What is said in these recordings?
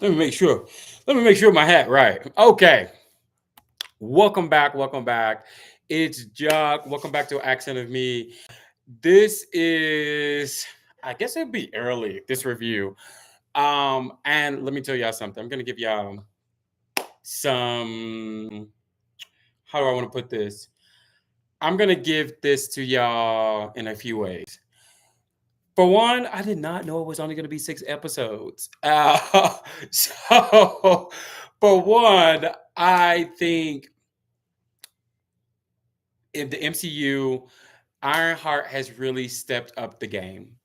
Let me make sure. Let me make sure my hat right. Okay. Welcome back. Welcome back. It's Jock. Welcome back to Accent of Me. This is, I guess it'd be early, this review. And let me tell y'all something. I'm gonna give y'all some, how do I want to put this? I'm gonna give this to y'all in a few ways. For one, I did not know it was only going to be 6 episodes. So, for one, I think in the MCU, Ironheart has really stepped up the game.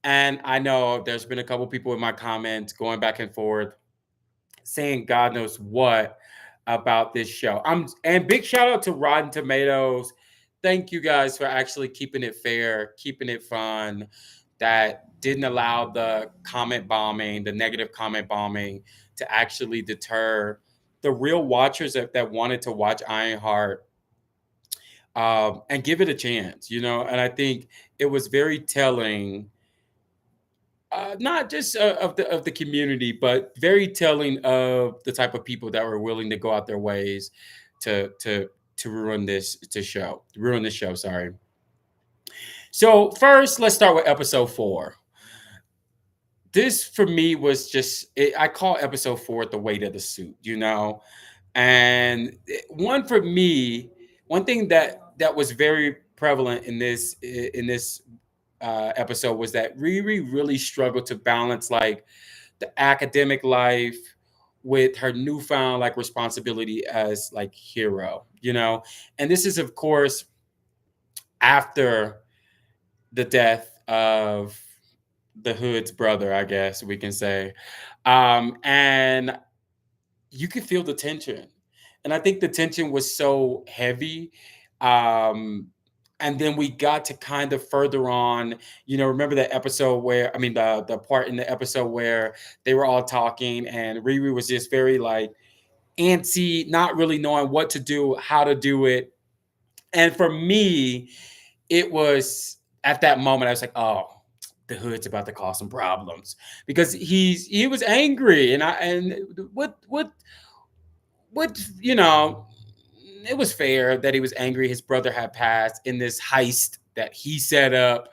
And I know there's been a couple people in my comments going back and forth saying God knows what about this show. And big shout out to Rotten Tomatoes. Thank you guys for actually keeping it fair, keeping it fun. That didn't allow the comment bombing, the negative comment bombing, to actually deter the real watchers that wanted to watch Ironheart and give it a chance, you know. And I think it was very telling, not just of the community, but very telling of the type of people that were willing to go out their ways to to to ruin this show. Sorry. So first, let's start with episode 4. This for me was I call episode 4 the weight of the suit, you know. And one for me, one thing that was very prevalent in this episode was that Riri really struggled to balance like the academic life with her newfound like responsibility as like hero, you know. And this is of course after the death of the hood's brother, I guess we can say. And you could feel the tension. And I think the tension was so heavy. Um, and then we got to kind of further on, you know, remember that episode where, I mean, the part in the episode where they were all talking and Riri was just very like antsy, not really knowing what to do, how to do it. And for me, it was at that moment, I was like, oh, the hood's about to cause some problems because he was angry and what you know, it was fair that he was angry his brother had passed in this heist that he set up.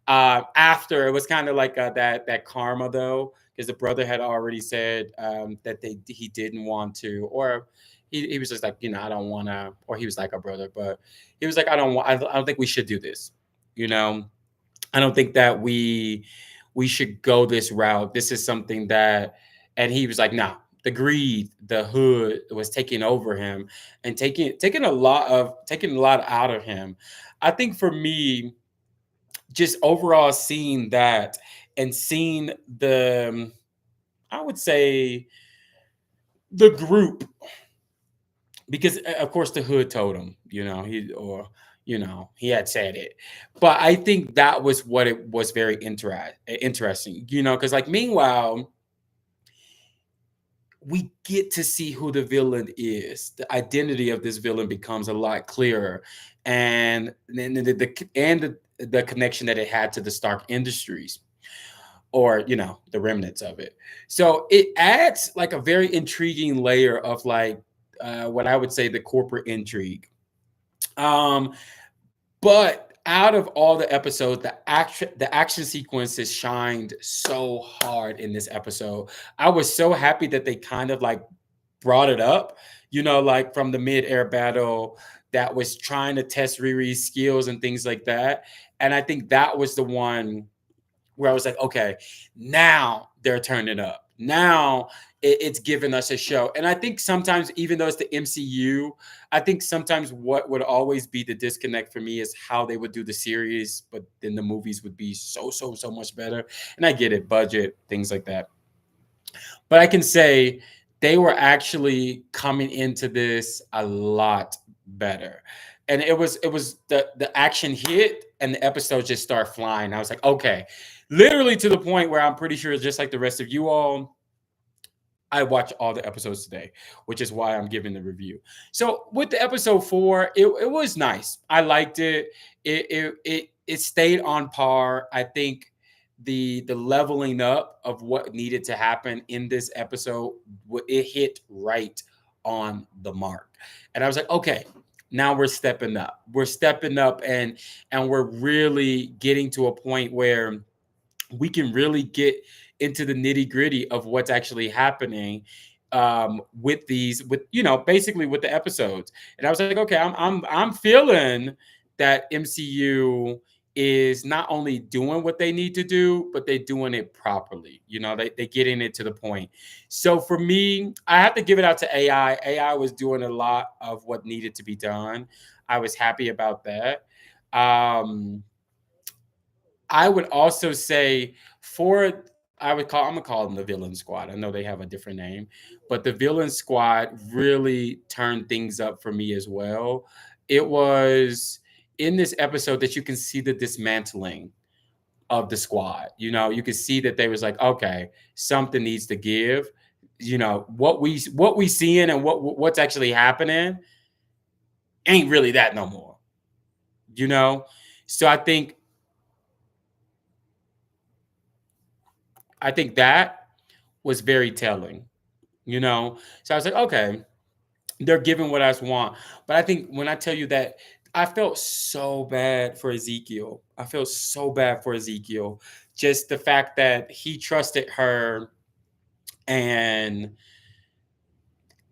After it was kind of like that karma though, because the brother had already said that he didn't want to, or he was just like, you know, I don't want to, or he was like a brother, but he was like, I don't think we should do this, you know. I don't think that we should go this route. This is something that, and he was like, nah. The greed, the hood was taking over him and taking a lot out of him. I think for me, just overall seeing that and seeing I would say the group, because of course the hood told him, you know, he had said it, but I think that was what it was very interesting, you know, because like meanwhile we get to see who the villain is. The identity of this villain becomes a lot clearer, and then the connection that it had to the Stark Industries, or you know, the remnants of it. So it adds like a very intriguing layer of like what I would say the corporate intrigue. Um, but out of all the episodes, the action sequences shined so hard in this episode. I was so happy that they kind of like brought it up, you know, like from the mid-air battle that was trying to test Riri's skills and things like that. And I think that was the one where I was like, okay, now they're turning up. Now it's giving us a show. And I think sometimes, even though it's the MCU, I think sometimes what would always be the disconnect for me is how they would do the series, but then the movies would be so much better. And I get it, budget, things like that. But I can say they were actually coming into this a lot better. And it was the action hit and the episodes just start flying. I was like, okay, literally to the point where I'm pretty sure just like the rest of you all, I watched all the episodes today, which is why I'm giving the review. So with the episode 4, it was nice. I liked it. It stayed on par. I think the leveling up of what needed to happen in this episode, it hit right on the mark. And I was like, okay, now we're stepping up. We're stepping up, and we're really getting to a point where we can really get into the nitty gritty of what's actually happening with these, with basically with the episodes. And I was like, okay, I'm feeling that MCU is not only doing what they need to do, but they're doing it properly. They getting it to the point. So for me, I have to give it out to AI. AI was doing a lot of what needed to be done. I was happy about that. Um, I would also say for I'm gonna call them the villain squad. I know they have a different name, but the villain squad really turned things up for me as well. It was in this episode that you can see the dismantling of the squad. You can see that they was like, okay, something needs to give. What we seeing and what's actually happening ain't really that no more. You know, so I think that was very telling. So I was like, okay, they're giving what I want. But I think when I tell you that, I felt so bad for Ezekiel. I felt so bad for Ezekiel. Just the fact that he trusted her, and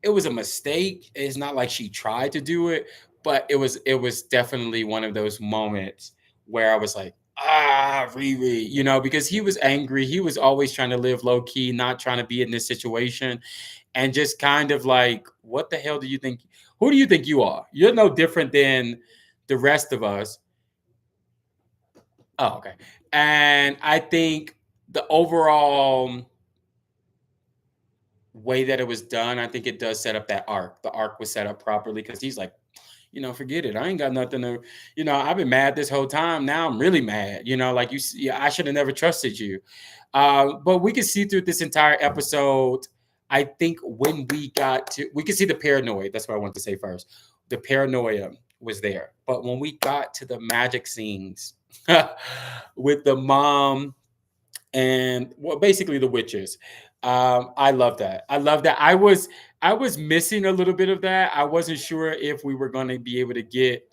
it was a mistake. It's not like she tried to do it, but it was definitely one of those moments where I was like, Riri, because he was angry. He was always trying to live low key, not trying to be in this situation, and just kind of like, what the hell do you think? Who do you think you are? You're no different than the rest of us. Oh, okay. And I think the overall way that it was done, I think it does set up that arc. The arc was set up properly because he's like, forget it. I ain't got nothing to, I've been mad this whole time. Now I'm really mad. Like I should have never trusted you. But we could see through this entire episode. I think when we could see the paranoia. That's what I want to say first. The paranoia was there. But when we got to the magic scenes with the mom and, well, basically the witches. I love that. I love that. I was missing a little bit of that. I wasn't sure if we were going to be able to get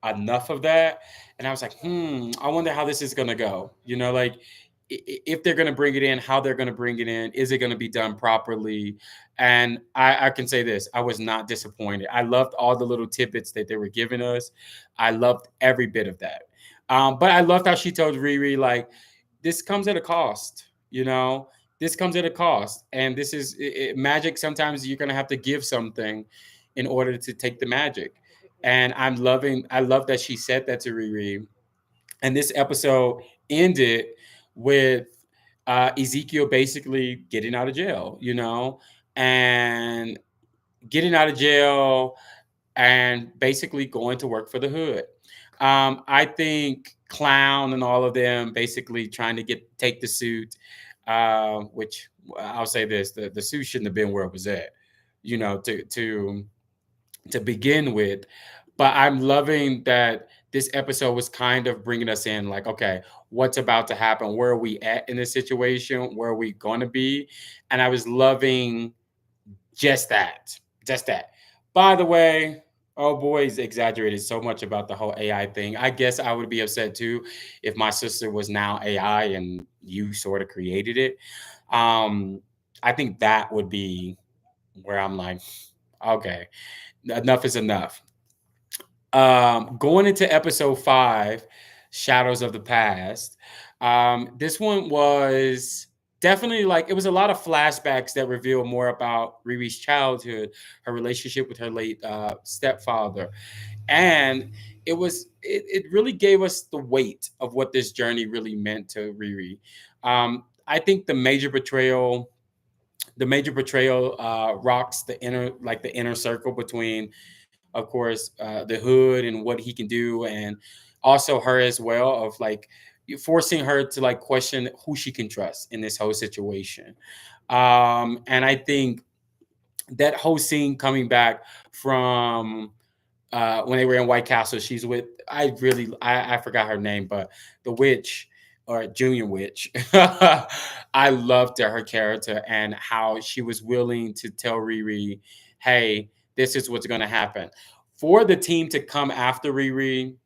enough of that, and I was like, I wonder how this is going to go. Like, if they're going to bring it in, how they're going to bring it in, is it going to be done properly? And I can say this: I was not disappointed. I loved all the little tidbits that they were giving us. I loved every bit of that. But I loved how she told Riri, like, this comes at a cost. This comes at a cost, and this is magic. Sometimes you're gonna have to give something in order to take the magic. And I love that she said that to Riri. And this episode ended with Ezekiel basically getting out of jail, and getting out of jail and basically going to work for the hood. I think Clown and all of them basically trying to take the suit, which I'll say this: the suit shouldn't have been where it was at, to begin with. But I'm loving that this episode was kind of bringing us in, like, okay, what's about to happen? Where are we at in this situation? Where are we going to be? And I was loving just that. Just that. By the way, oh boys exaggerated so much about the whole AI thing. I guess I would be upset too if my sister was now AI and you sort of created it. Um, I think that would be where I'm like, okay, enough is enough. Going into episode 5, Shadows of the Past. This one was definitely, like, it was a lot of flashbacks that reveal more about Riri's childhood, her relationship with her late stepfather, and it really gave us the weight of what this journey really meant to Riri. I think the major betrayal rocks the inner circle between, of course, the hood and what he can do, and also her as well, of like forcing her to like question who she can trust in this whole situation. And I think that whole scene coming back from when they were in White Castle, she's with, I forgot her name, but the witch. or Junior Witch. I loved her character and how she was willing to tell Riri, "Hey, this is what's going to happen." For the team to come after Riri,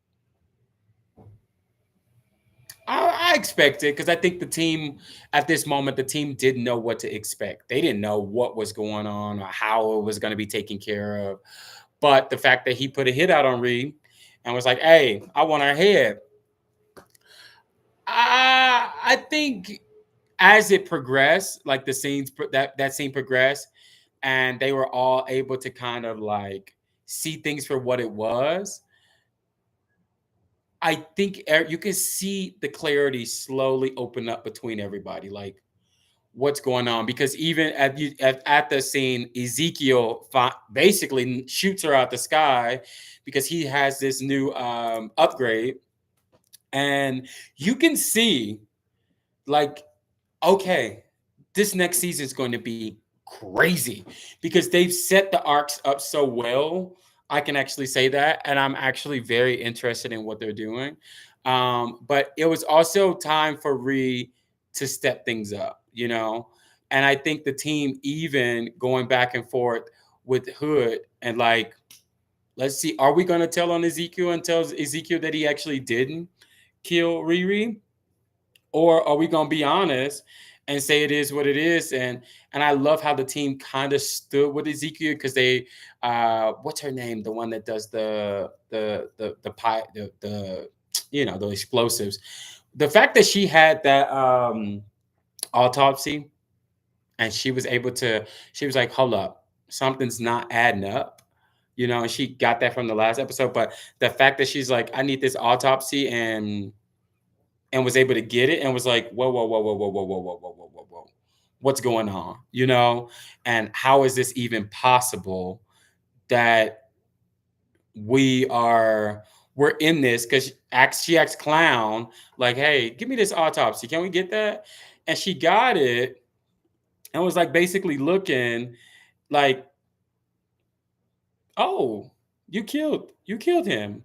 I expect it because I think the team at this moment, the team didn't know what to expect. They didn't know what was going on or how it was going to be taken care of. But the fact that he put a hit out on Reed and was like, "Hey, I want her head." I think as it progressed, like the scenes that scene progressed, and they were all able to kind of like see things for what it was. I think you can see the clarity slowly open up between everybody. Like, what's going on? Because even at the scene, Ezekiel basically shoots her out the sky because he has this new upgrade, and you can see like, okay, this next season is going to be crazy because they've set the arcs up so well. I can actually say that, and I'm actually very interested in what they're doing. But it was also time for Ree to step things up, and I think the team even going back and forth with Hood and like, let's see, are we going to tell on Ezekiel and tell Ezekiel that he actually didn't kill Riri? Or are we gonna be honest and say it is what it is? And I love how the team kind of stood with Ezekiel because they what's her name? The one that does the pie the the explosives. The fact that she had that autopsy and she was like, hold up, something's not adding up. And she got that from the last episode. But the fact that she's like, I need this autopsy and was able to get it and was like, whoa, whoa, whoa, whoa, whoa, whoa, whoa, whoa, whoa, whoa, whoa, whoa. What's going on? And how is this even possible that we are we're in this? Because she acts clown, like, hey, give me this autopsy. Can we get that? And she got it and was like basically looking like, oh, you killed him.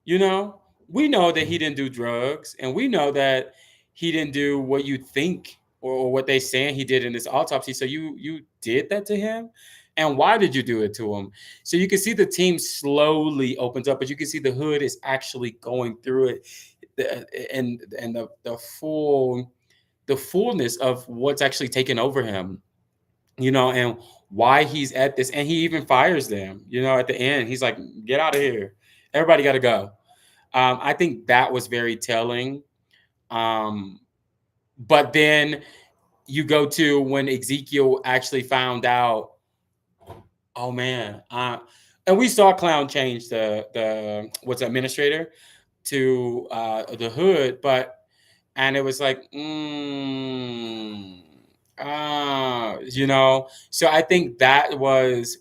You know, we know that he didn't do drugs, and we know that he didn't do what you think or what they saying he did in this autopsy. So you did that to him, and why did you do it to him? So you can see the team slowly opens up, but you can see the Hood is actually going through it, and the fullness of what's actually taken over him, and why he's at this, and he even fires them. At the end, he's like, "Get out of here, everybody got to go." I think that was very telling. Um, but then you go to when Ezekiel actually found out, oh man, and we saw Clown change the what's administrator to the Hood, but and it was like, So I think that was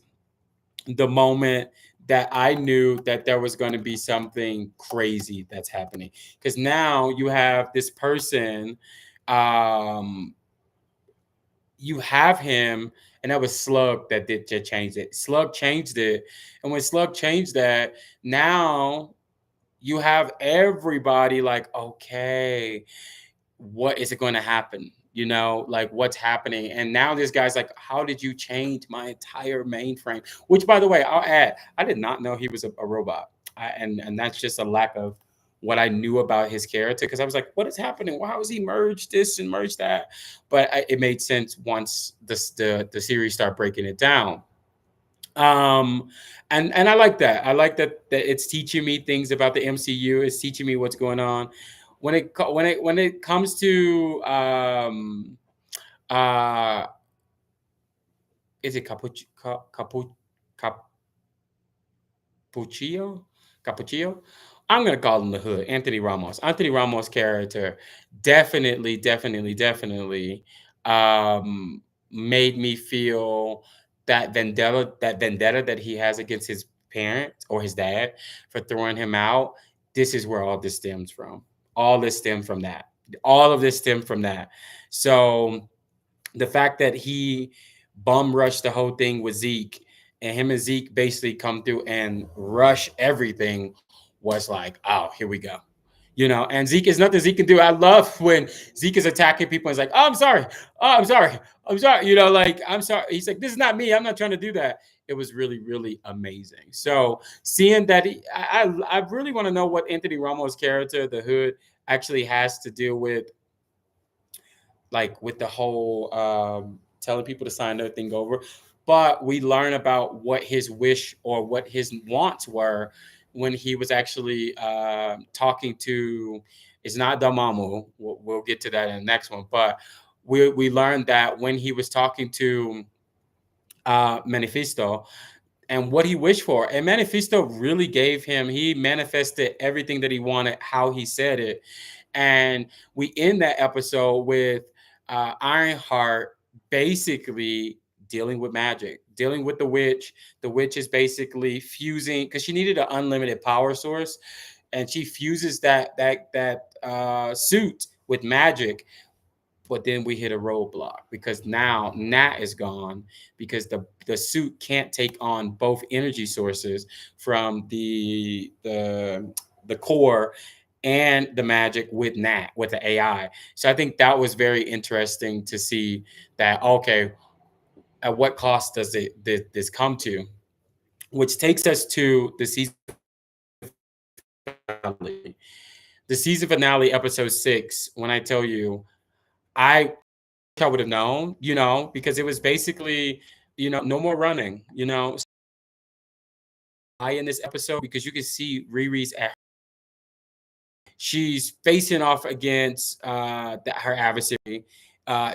the moment that I knew that there was going to be something crazy that's happening. Because now you have this person, um, you have him, and that was Slug that did to change it. Slug changed it, and when Slug changed that, now you have everybody like, okay, what is it going to happen? Like what's happening? And now this guy's like, how did you change my entire mainframe? Which, by the way, I'll add, I did not know he was a robot. And that's just a lack of what I knew about his character because I was like, what is happening? Why was he merged this and merged that? But it made sense once the series started breaking it down. Um, and I like that. I like that it's teaching me things about the MCU. It's teaching me what's going on. When it comes to uh is it Capuccio? Capuccio? I'm gonna call him the Hood, Anthony Ramos. Anthony Ramos' character definitely, definitely, definitely um, made me feel that vendetta that he has against his parents or his dad for throwing him out. This is where all this stems from. All this stemmed from that. All of this stemmed from that. So the fact that he bum rushed the whole thing with Zeke and him and Zeke basically come through and rush everything was like, oh, here we go. And Zeke is nothing Zeke can do. I love when Zeke is attacking people and it's like, oh, I'm sorry. Oh, I'm sorry. I'm sorry. Like, I'm sorry. He's like, this is not me. I'm not trying to do that. It was really, really amazing. So seeing that, I really want to know what Anthony Ramos' character, the Hood, actually has to do with, like, with the whole telling people to sign their thing over. But we learn about what his wish or what his wants were when he was actually talking to. It's not Damamu. We'll get to that in the next one. But we learned that when he was talking to Manifesto and what he wished for, and Manifesto really gave him. He manifested everything that he wanted, how he said it, and we end that episode with Ironheart basically dealing with magic, dealing with the witch. The witch is basically fusing because she needed an unlimited power source, and she fuses that suit with magic. But then we hit a roadblock because now Nat is gone because the suit can't take on both energy sources from the core and the magic with Nat with the AI. So I think that was very interesting to see that. Okay, at what cost does this come to? Which takes us to the season finale. The season finale, episode 6. When I tell you, I would have known, because it was basically, no more running, I in this episode because you can see Riri's at she's facing off against her adversary.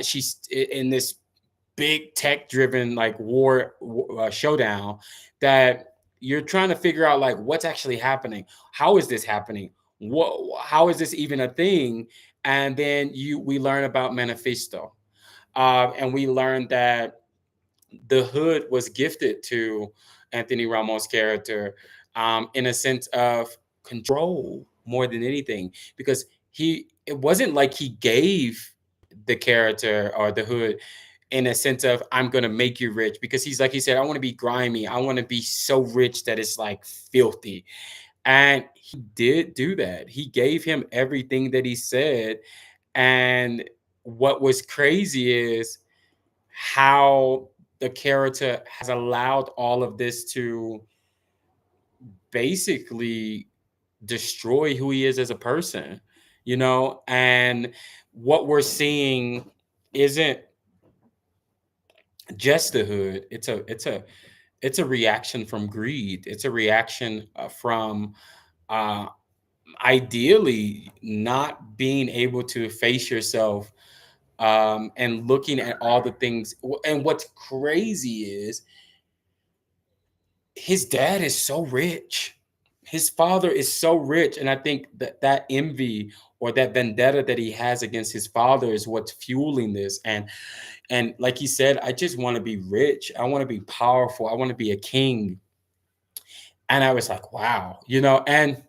She's in this big tech driven like war showdown that you're trying to figure out like what's actually happening. How is this happening? How is this even a thing? And then we learn about Manifesto, and we learned that the Hood was gifted to Anthony Ramos' character, in a sense of control more than anything, because it wasn't like he gave the character or the Hood in a sense of I'm gonna make you rich, because he's like he said, I want to be grimy, I want to be so rich that it's like filthy. And he did do that. He gave him everything that he said. And what was crazy is how the character has allowed all of this to basically destroy who he is as a person, and what we're seeing isn't just the Hood. It's a reaction from greed. It's a reaction from uh ideally not being able to face yourself, and looking at all the things. And what's crazy is his dad is so rich. His father is so rich. And I think that envy or that vendetta that he has against his father is what's fueling this. And like he said, I just want to be rich. I want to be powerful. I want to be a king. And I was like, wow, and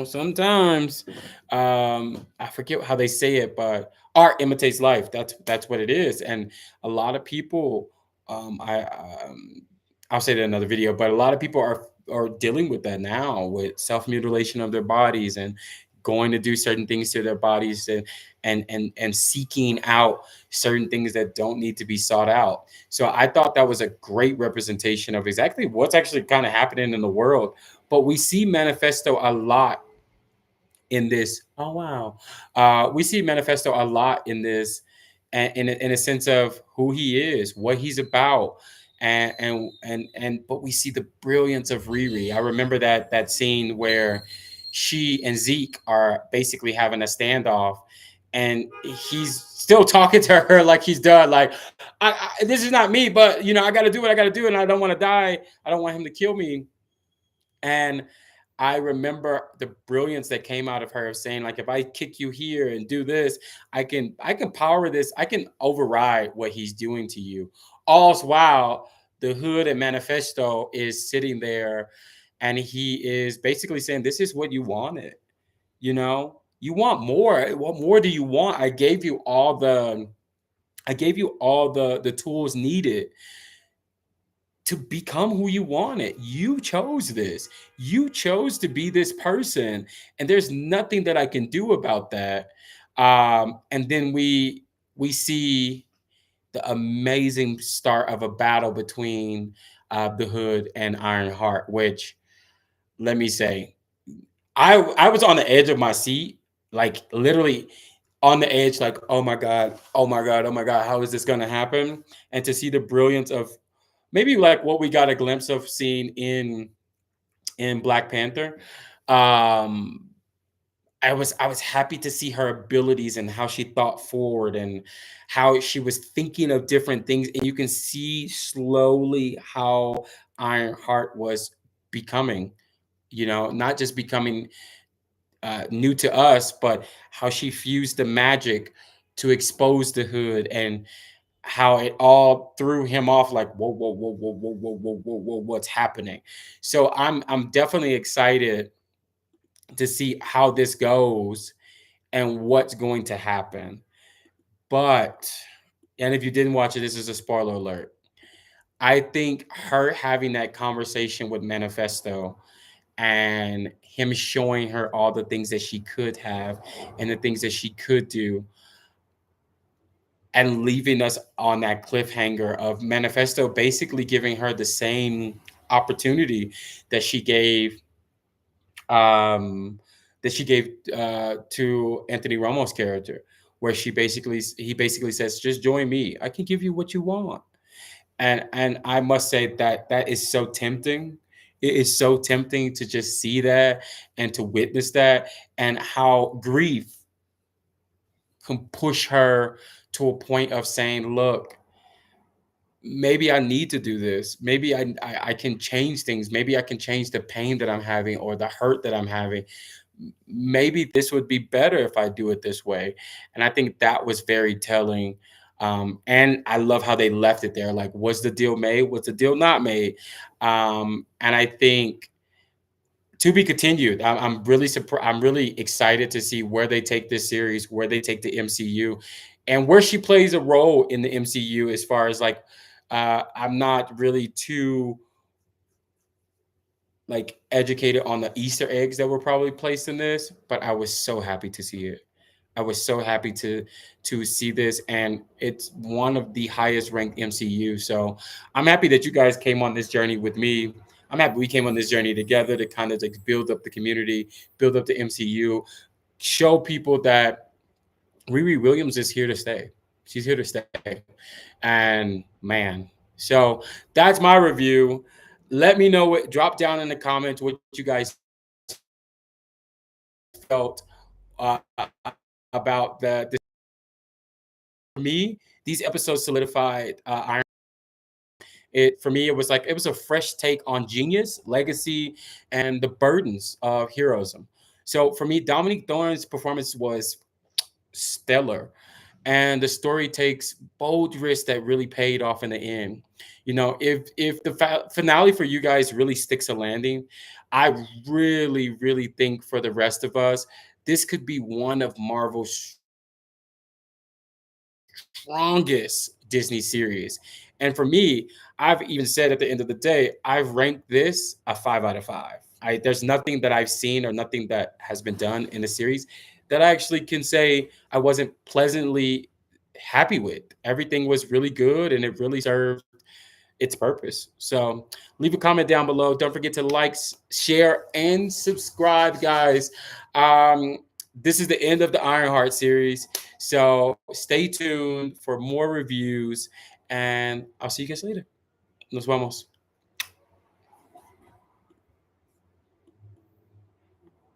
sometimes I forget how they say it, but art imitates life. That's what it is. And a lot of people, I'll say that in another video, but a lot of people are dealing with that now, with self-mutilation of their bodies and going to do certain things to their bodies, and seeking out certain things that don't need to be sought out. So I thought that was a great representation of exactly what's actually kind of happening in the world. But we see Manifesto a lot in this. Oh wow, we see Manifesto a lot in this, and in a sense of who he is, what he's about, and but we see the brilliance of Riri. I remember that scene where she and Zeke are basically having a standoff, and he's still talking to her like he's done. Like, this is not me, but I got to do what I got to do, and I don't want to die. I don't want him to kill me. And I remember the brilliance that came out of her of saying, like, if I kick you here and do this, I can power this, I can override what he's doing to you. All's while the Hood and Manifesto is sitting there, and he is basically saying, this is what you wanted. You want more. What more do you want? I gave you all the tools needed. to become who you wanted. You chose this. You chose to be this person, and there's nothing that I can do about that. And then we see the amazing start of a battle between the Hood and Ironheart, which, let me say, I was on the edge of my seat, like literally on the edge, like, oh my god, oh my god, oh my god, how is this going to happen? And to see the brilliance of maybe like what we got a glimpse of seeing in Black Panther. Um, I was happy to see her abilities and how she thought forward and how she was thinking of different things, and you can see slowly how Ironheart was becoming. Not just becoming new to us, but how she fused the magic to expose the Hood, and how it all threw him off like, whoa, whoa, whoa, whoa, whoa, whoa, whoa, whoa, whoa, what's happening? So I'm definitely excited to see how this goes and what's going to happen. But, and if you didn't watch it, this is a spoiler alert. I think her having that conversation with Manifesto and him showing her all the things that she could have and the things that she could do, and leaving us on that cliffhanger of Manifesto basically giving her the same opportunity that she gave um to Anthony Ramos' character, where he basically says, just join me, I can give you what you want. And I must say that that is so tempting. It is so tempting to just see that and to witness that, and how grief can push her to a point of saying, look, maybe I need to do this. Maybe I can change things. Maybe I can change the pain that I'm having or the hurt that I'm having. Maybe this would be better if I do it this way. And I think that was very telling. And I love how they left it there. Like, was the deal made? Was the deal not made? And I think, to be continued. I'm really surprised. I'm really excited to see where they take this series, where they take the MCU, and where she plays a role in the MCU. As far as like, I'm not really too like educated on the Easter eggs that were probably placed in this, but I was so happy to see it. I was so happy to see this, and it's one of the highest ranked MCU. So I'm happy that you guys came on this journey with me. I'm happy we came on this journey together to kind of like build up the community, build up the MCU, show people that Riri Williams is here to stay. She's here to stay. And man, so that's my review. Let me know what, drop down in the comments what you guys felt uh, about the for me, these episodes solidified Iron. It for me, it was like it was a fresh take on genius, legacy, and the burdens of heroism. So for me, Dominique Thorne's performance was stellar, and the story takes bold risks that really paid off in the end. If the finale for you guys really sticks a landing, I really think for the rest of us, this could be one of Marvel's strongest Disney series. And for me, I've even said at the end of the day, I've ranked this a 5 out of 5. There's nothing that I've seen or nothing that has been done in the series that I actually can say I wasn't pleasantly happy with. Everything was really good and it really served its purpose. So leave a comment down below. Don't forget to like, share, and subscribe, guys. Um, this is the end of the Ironheart series. So stay tuned for more reviews, and I'll see you guys later. Nos vamos.